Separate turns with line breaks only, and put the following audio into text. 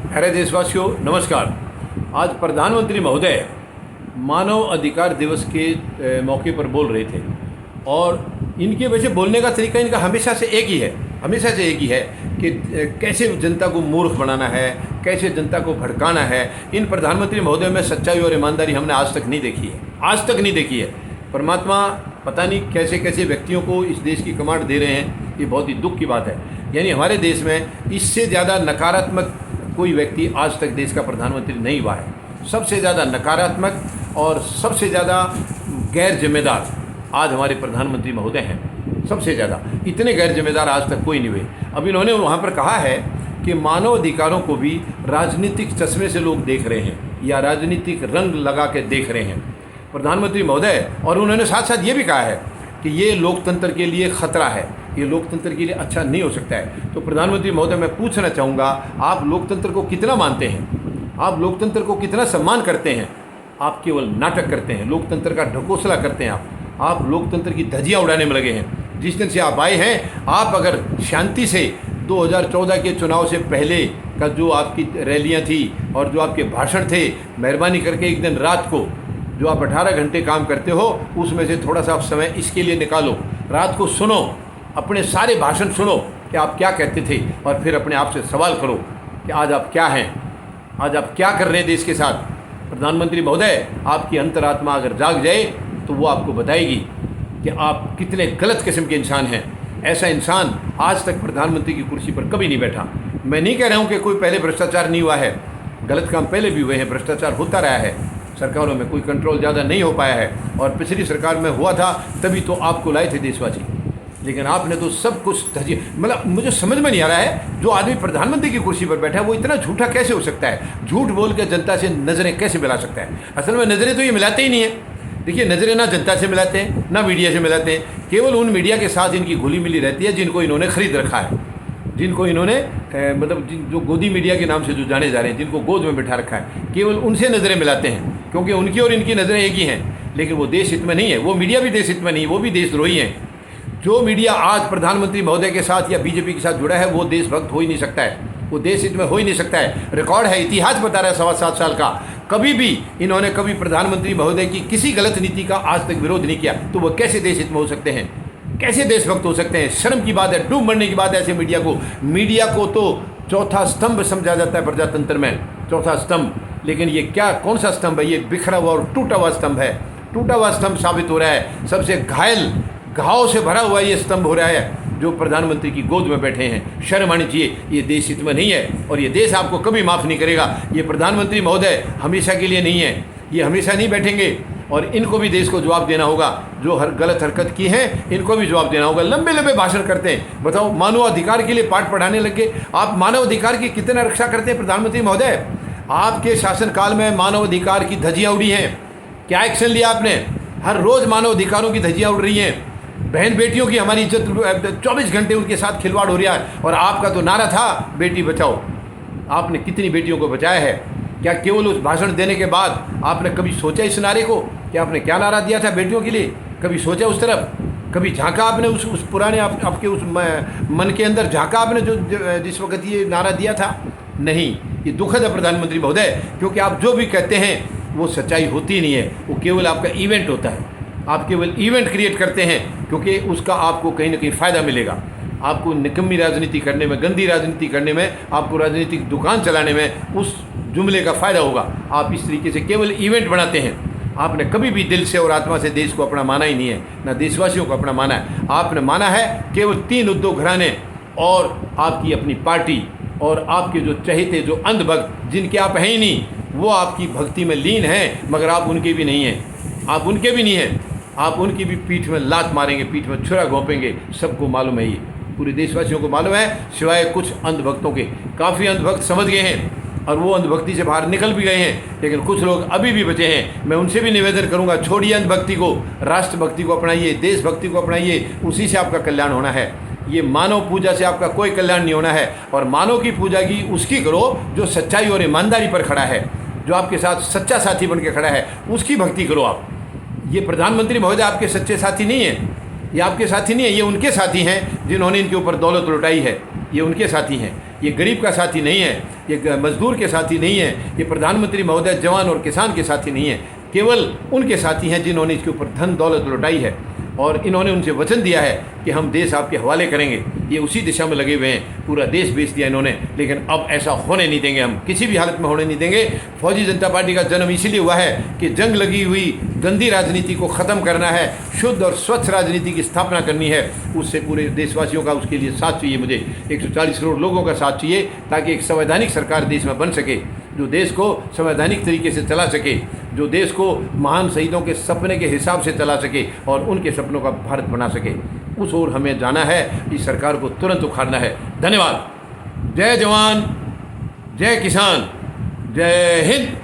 प्यारे देशवासियों नमस्कार। आज प्रधानमंत्री महोदय मानव अधिकार दिवस के मौके पर बोल रहे थे और इनके वैसे बोलने का तरीका इनका हमेशा से एक ही है कि कैसे जनता को मूर्ख बनाना है, कैसे जनता को भड़काना है। इन प्रधानमंत्री महोदय में सच्चाई और ईमानदारी हमने आज तक नहीं देखी है। परमात्मा पता नहीं कैसे कैसे व्यक्तियों को इस देश की कमांड दे रहे हैं। ये बहुत ही दुख की बात है। यानी हमारे देश में इससे ज़्यादा नकारात्मक कोई व्यक्ति आज तक देश का प्रधानमंत्री नहीं हुआ है। सबसे ज़्यादा नकारात्मक और सबसे ज़्यादा गैर जिम्मेदार आज हमारे प्रधानमंत्री महोदय हैं। सबसे ज़्यादा इतने गैर जिम्मेदार आज तक कोई नहीं हुए। अब इन्होंने वहाँ पर कहा है कि मानव अधिकारों को भी राजनीतिक चश्मे से लोग देख रहे हैं या राजनीतिक रंग लगा के देख रहे हैं प्रधानमंत्री महोदय। और उन्होंने साथ साथ ये भी कहा है कि ये लोकतंत्र के लिए ख़तरा है, ये लोकतंत्र के लिए अच्छा नहीं हो सकता है। तो प्रधानमंत्री महोदय मैं पूछना चाहूँगा, आप लोकतंत्र को कितना मानते हैं? आप लोकतंत्र को कितना सम्मान करते हैं? आप केवल नाटक करते हैं, लोकतंत्र का ढकोसला करते हैं। आप लोकतंत्र की धज्जियाँ उड़ाने में लगे हैं। जिस दिन से आप आए हैं, आप अगर शांति से 2014 के चुनाव से पहले का जो आपकी रैलियाँ थी और जो आपके भाषण थे, मेहरबानी करके एक दिन रात को जो आप 18 घंटे काम करते हो उसमें से थोड़ा सा समय इसके लिए निकालो। रात को सुनो, अपने सारे भाषण सुनो कि आप क्या कहते थे और फिर अपने आप से सवाल करो कि आज आप क्या हैं, आज आप क्या कर रहे हैं देश के साथ। प्रधानमंत्री महोदय, आपकी अंतरात्मा अगर जाग जाए तो वो आपको बताएगी कि आप कितने गलत किस्म के इंसान हैं। ऐसा इंसान आज तक प्रधानमंत्री की कुर्सी पर कभी नहीं बैठा। मैं नहीं कह रहा हूँ कि कोई पहले भ्रष्टाचार नहीं हुआ है, गलत काम पहले भी हुए हैं, भ्रष्टाचार होता रहा है, सरकारों में कोई कंट्रोल ज़्यादा नहीं हो पाया है। और पिछली सरकार में हुआ था तभी तो आपको लाए थे देशवासी, लेकिन आपने तो सब कुछ मतलब मुझे समझ में नहीं आ रहा है, जो आदमी प्रधानमंत्री की कुर्सी पर बैठा है वो इतना झूठा कैसे हो सकता है? झूठ बोल के जनता से नज़रें कैसे मिला सकता है? असल में नज़रें तो ये मिलाते ही नहीं है। देखिए, नज़रें ना जनता से मिलाते हैं ना मीडिया से मिलाते हैं। केवल उन मीडिया के साथ इनकी घुली मिली रहती है जिनको इन्होंने ख़रीद रखा है, जिनको इन्होंने मतलब जो गोदी मीडिया के नाम से जो जाने जा रहे हैं, जिनको गोद में बिठा रखा है, केवल उनसे नज़रें मिलाते हैं क्योंकि उनकी और इनकी नज़रें एक ही हैं। लेकिन वो देश हित में नहीं है, वो मीडिया भी देश हित में नहीं, वो भी देशद्रोही हैं। जो मीडिया आज प्रधानमंत्री महोदय के साथ या बीजेपी के साथ जुड़ा है वो देशभक्त हो ही नहीं सकता है, वो देश हित में हो ही नहीं सकता है। रिकॉर्ड है, इतिहास बता रहा है 7.25 साल का, कभी भी इन्होंने कभी प्रधानमंत्री महोदय की किसी गलत नीति का आज तक विरोध नहीं किया। तो वो कैसे देश हित में हो सकते हैं, कैसे देशभक्त हो सकते हैं? शर्म की बात है, डूब मरने की बात है ऐसे मीडिया को तो चौथा स्तंभ समझा जाता है प्रजातंत्र में, चौथा स्तंभ। लेकिन ये क्या, कौन सा स्तंभ है? ये बिखरा हुआ और टूटा हुआ स्तंभ है, टूटा हुआ स्तंभ साबित हो रहा है। सबसे घायल, घाव से भरा हुआ ये स्तंभ हो रहा है जो प्रधानमंत्री की गोद में बैठे हैं। शर्म आनी चाहिए, ये देश हित में नहीं है और ये देश आपको कभी माफ़ नहीं करेगा। ये प्रधानमंत्री महोदय हमेशा के लिए नहीं है, ये हमेशा नहीं बैठेंगे और इनको भी देश को जवाब देना होगा। जो हर गलत हरकत की है इनको भी जवाब देना होगा। लंबे लंबे भाषण करते हैं, बताओ मानव अधिकार के लिए पाठ पढ़ाने लगे। आप मानव अधिकार की कितना रक्षा करते हैं प्रधानमंत्री महोदय? आपके शासनकाल में मानव अधिकार की धज्जियाँ उड़ी हैं, क्या एक्शन लिया आपने? हर रोज़ मानव अधिकारों की धज्जियाँ उड़ रही हैं। बहन बेटियों की हमारी इज्जत 24 घंटे उनके साथ खिलवाड़ हो रहा है। और आपका तो नारा था बेटी बचाओ, आपने कितनी बेटियों को बचाया है? क्या केवल उस भाषण देने के बाद आपने कभी सोचा इस नारे को कि आपने क्या नारा दिया था बेटियों के लिए? कभी सोचा उस तरफ? कभी झांका आपने उस पुराने आपके उस मन के अंदर झांका आपने जो जिस वक्त ये नारा दिया था? नहीं। ये दुखद है प्रधानमंत्री महोदय, क्योंकि आप जो भी कहते हैं वो सच्चाई होती नहीं है, वो केवल आपका इवेंट होता है। आप केवल इवेंट क्रिएट करते हैं क्योंकि उसका आपको कहीं ना कहीं फ़ायदा मिलेगा। आपको निकम्मी राजनीति करने में, गंदी राजनीति करने में, आपको राजनीतिक दुकान चलाने में उस जुमले का फ़ायदा होगा। आप इस तरीके से केवल इवेंट बनाते हैं। आपने कभी भी दिल से और आत्मा से देश को अपना माना ही नहीं है, ना देशवासियों को अपना माना है। आपने माना है केवल 3 उद्योग घराने और आपकी अपनी पार्टी और आपके जो चहेते, जो अंधभक्त जिनके आप हैं ही नहीं, वो आपकी भक्ति में लीन हैं, मगर आप उनके भी नहीं हैं। आप उनके भी नहीं हैं, आप उनकी भी पीठ में लात मारेंगे, पीठ में छुरा घोंपेंगे। सबको मालूम है, ये पूरे देशवासियों को मालूम है, सिवाय कुछ अंधभक्तों के। काफ़ी अंधभक्त समझ गए हैं और वो अंधभक्ति से बाहर निकल भी गए हैं, लेकिन कुछ लोग अभी भी बचे हैं। मैं उनसे भी निवेदन करूंगा, छोड़िए अंधभक्ति को, राष्ट्रभक्ति को अपनाइए, देशभक्ति को अपनाइए, उसी से आपका कल्याण होना है। ये मानव पूजा से आपका कोई कल्याण नहीं होना है। और मानव की पूजा की उसकी करो जो सच्चाई और ईमानदारी पर खड़ा है, जो आपके साथ सच्चा साथी बन के खड़ा है, उसकी भक्ति करो आप। ये प्रधानमंत्री महोदय आपके सच्चे साथी नहीं है, ये आपके साथी नहीं है, ये उनके साथी हैं जिन्होंने इनके ऊपर दौलत लुटाई है, ये उनके साथी हैं। ये गरीब का साथी नहीं है, ये मजदूर के साथी नहीं है, ये प्रधानमंत्री महोदय जवान और किसान के साथी नहीं है, केवल उनके साथी हैं जिन्होंने इसके ऊपर धन दौलत लुटाई है और इन्होंने उनसे वचन दिया है कि हम देश आपके हवाले करेंगे। ये उसी दिशा में लगे हुए हैं, पूरा देश बेच दिया इन्होंने, लेकिन अब ऐसा होने नहीं देंगे, हम किसी भी हालत में होने नहीं देंगे। फौजी जनता पार्टी का जन्म इसीलिए हुआ है कि जंग लगी हुई गंदी राजनीति को ख़त्म करना है, शुद्ध और स्वच्छ राजनीति की स्थापना करनी है। उससे पूरे देशवासियों का उसके लिए साथ चाहिए, मुझे 140 करोड़ लोगों का साथ चाहिए, ताकि एक संवैधानिक सरकार देश में बन सके, जो देश को संवैधानिक तरीके से चला सके, जो देश को महान शहीदों के सपने के हिसाब से चला सके और उनके सपनों का भारत बना सके। उस ओर हमें जाना है, इस सरकार को तुरंत उखाड़ना है। धन्यवाद। जय जवान, जय किसान, जय हिंद।